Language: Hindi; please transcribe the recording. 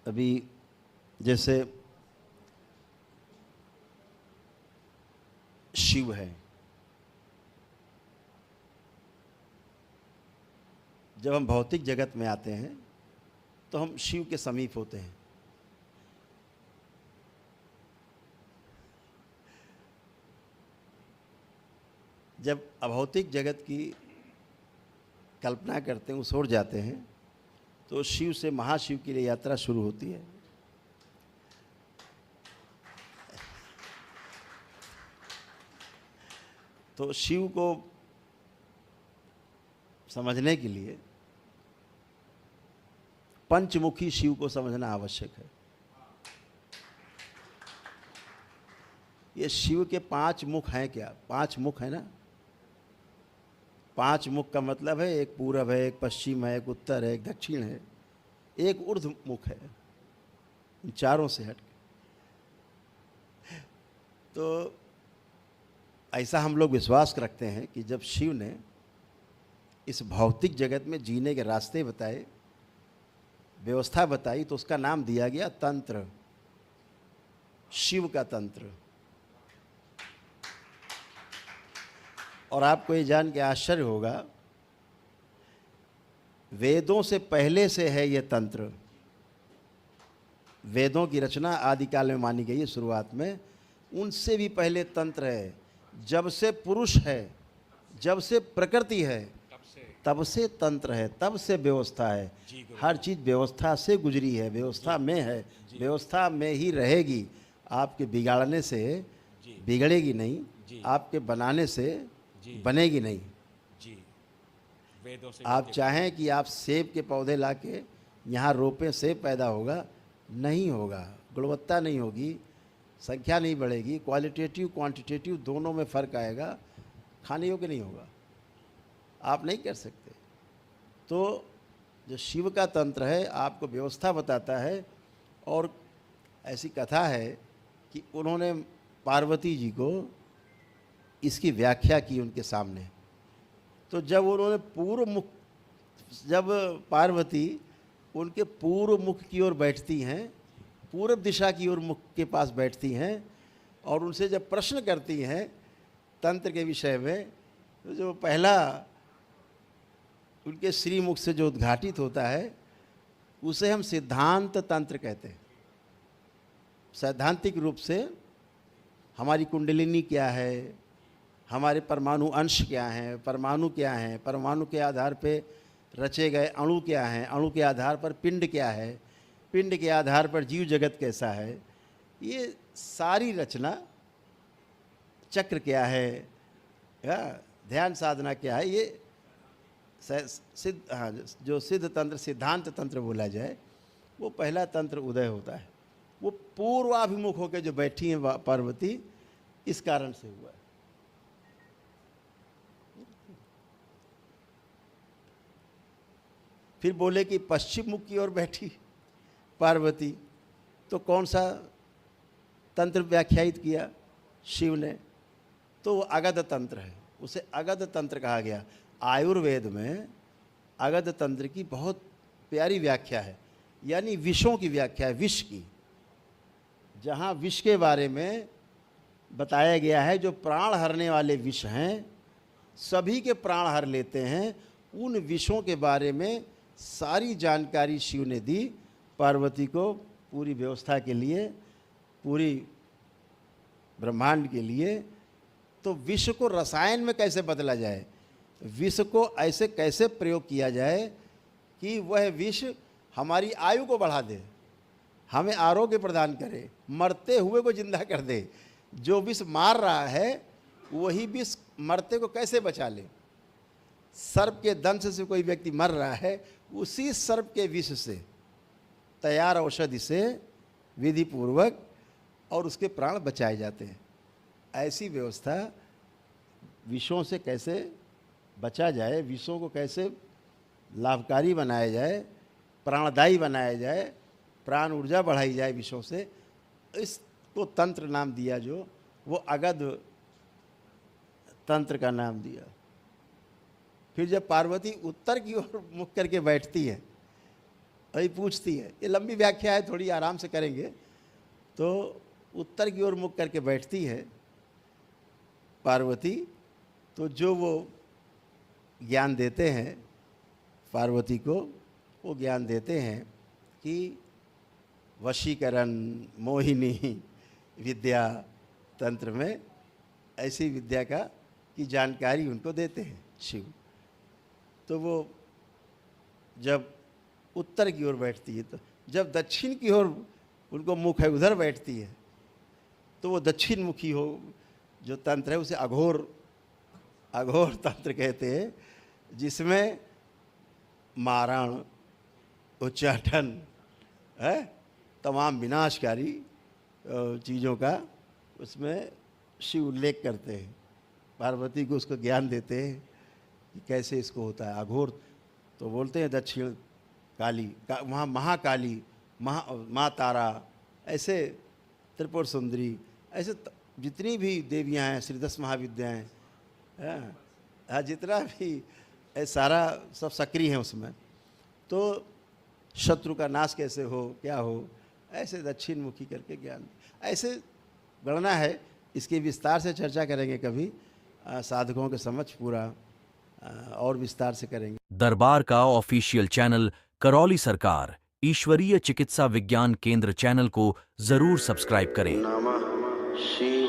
अभी जैसे शिव है, जब हम भौतिक जगत में आते हैं तो हम शिव के समीप होते हैं। जब अभौतिक जगत की कल्पना करते हैं, उस ओर जाते हैं, तो शिव से महाशिव की यात्रा शुरू होती है। तो शिव को समझने के लिए पंचमुखी शिव को समझना आवश्यक है। ये शिव के 5 मुख हैं क्या? 5 मुख है ना। 5 मुख का मतलब है एक पूरब है, एक पश्चिम है, एक उत्तर है, एक दक्षिण है, एक ऊर्ध्व मुख है, इन चारों से हट के। तो ऐसा हम लोग विश्वास रखते हैं कि जब शिव ने इस भौतिक जगत में जीने के रास्ते बताए, व्यवस्था बताई, तो उसका नाम दिया गया तंत्र, शिव का तंत्र। और आपको ये जान के आश्चर्य होगा, वेदों से पहले से है ये तंत्र। वेदों की रचना आदिकाल में मानी गई है, शुरुआत में, उनसे भी पहले तंत्र है। जब से पुरुष है, जब से प्रकृति है, तब से तंत्र है, तब से व्यवस्था है। हर चीज़ व्यवस्था से गुजरी है, व्यवस्था में है, व्यवस्था में ही रहेगी। आपके बिगाड़ने से बिगड़ेगी नहीं, आपके बनाने से बनेगी नहीं। आप चाहें कि आप सेब के पौधे लाके यहाँ रोपें, सेब पैदा होगा? नहीं होगा, गुणवत्ता नहीं होगी, संख्या नहीं बढ़ेगी, क्वालिटेटिव क्वांटिटेटिव दोनों में फ़र्क आएगा, खाने योग्य नहीं होगा, आप नहीं कर सकते। तो जो शिव का तंत्र है आपको व्यवस्था बताता है। और ऐसी कथा है कि उन्होंने पार्वती जी को इसकी व्याख्या की उनके सामने। तो जब उन्होंने पूर्व मुख, जब पार्वती उनके पूर्व मुख की ओर बैठती हैं, पूर्व दिशा की ओर मुख के पास बैठती हैं, और उनसे जब प्रश्न करती हैं तंत्र के विषय में, तो जो पहला उनके श्रीमुख से जो उद्घाटित होता है उसे हम सिद्धांत तंत्र कहते हैं। सैद्धांतिक रूप से हमारी कुंडलिनी क्या है, हमारे परमाणु अंश क्या हैं, परमाणु क्या हैं, परमाणु के आधार पे रचे गए अणु क्या हैं, अणु के आधार पर पिंड क्या है, पिंड के आधार पर जीव जगत कैसा है, ये सारी रचना, चक्र क्या है, ध्यान साधना क्या है, ये सिद्ध, हाँ, जो सिद्ध तंत्र, सिद्धांत तंत्र बोला जाए, वो पहला तंत्र उदय होता है। वो पूर्वाभिमुख होकर जो बैठी हैं पार्वती, इस कारण से हुआ है। फिर बोले कि पश्चिम मुख की ओर बैठी पार्वती, तो कौन सा तंत्र व्याख्यायित किया शिव ने? तो वो अगध तंत्र है, उसे अगध तंत्र कहा गया। आयुर्वेद में अगध तंत्र की बहुत प्यारी व्याख्या है, यानी विषों की व्याख्या है, विष की। जहाँ विष के बारे में बताया गया है, जो प्राण हरने वाले विष हैं, सभी के प्राण हर लेते हैं, उन विषों के बारे में सारी जानकारी शिव ने दी पार्वती को, पूरी व्यवस्था के लिए, पूरी ब्रह्मांड के लिए। तो विष को रसायन में कैसे बदला जाए, विष को ऐसे कैसे प्रयोग किया जाए कि वह विष हमारी आयु को बढ़ा दे, हमें आरोग्य प्रदान करे, मरते हुए को जिंदा कर दे। जो विष मार रहा है वही विष मरते को कैसे बचा ले। सर्प के दंश से कोई व्यक्ति मर रहा है, उसी सर्प के विष से तैयार औषधि से विधि पूर्वक और उसके प्राण बचाए जाते हैं। ऐसी व्यवस्था, विषों से कैसे बचा जाए, विषों को कैसे लाभकारी बनाया जाए, प्राणदायी बनाया जाए, प्राण ऊर्जा बढ़ाई जाए विषों से, इसको तंत्र नाम दिया, जो वो अगध तंत्र का नाम दिया। फिर जब पार्वती उत्तर की ओर मुख करके बैठती है वही पूछती है। ये लंबी व्याख्या है, थोड़ी आराम से करेंगे। तो उत्तर की ओर मुख करके बैठती है पार्वती। तो जो वो ज्ञान देते हैं पार्वती को, वो ज्ञान देते हैं कि वशीकरण, मोहिनी विद्या, तंत्र में ऐसी विद्या का की जानकारी उनको देते हैं शिव। तो वो जब उत्तर की ओर बैठती है, तो जब दक्षिण की ओर उनको मुख है, उधर बैठती है, तो वो दक्षिण मुखी हो जो तंत्र है उसे अघोर तंत्र कहते हैं, जिसमें मारण, उच्चाटन है, तमाम विनाशकारी चीज़ों का उसमें शिव उल्लेख करते हैं। पार्वती को उसको ज्ञान देते हैं कि कैसे इसको होता है अघोर। तो बोलते हैं दक्षिण काली वहाँ महाकाली, माँ तारा, ऐसे त्रिपुर सुंदरी, ऐसे जितनी भी देवियाँ हैं, श्री 10 महाविद्याएँ हैं, जितना भी सारा सब सक्रिय हैं उसमें। तो शत्रु का नाश कैसे हो, क्या हो, ऐसे दक्षिण मुखी करके ज्ञान, ऐसे गणना है। इसकी विस्तार से चर्चा करेंगे कभी, साधकों के समक्ष पूरा और विस्तार से करेंगे। दरबार का ऑफिशियल चैनल करौली सरकार ईश्वरीय चिकित्सा विज्ञान केंद्र चैनल को जरूर सब्सक्राइब करें। नमः शिवाय।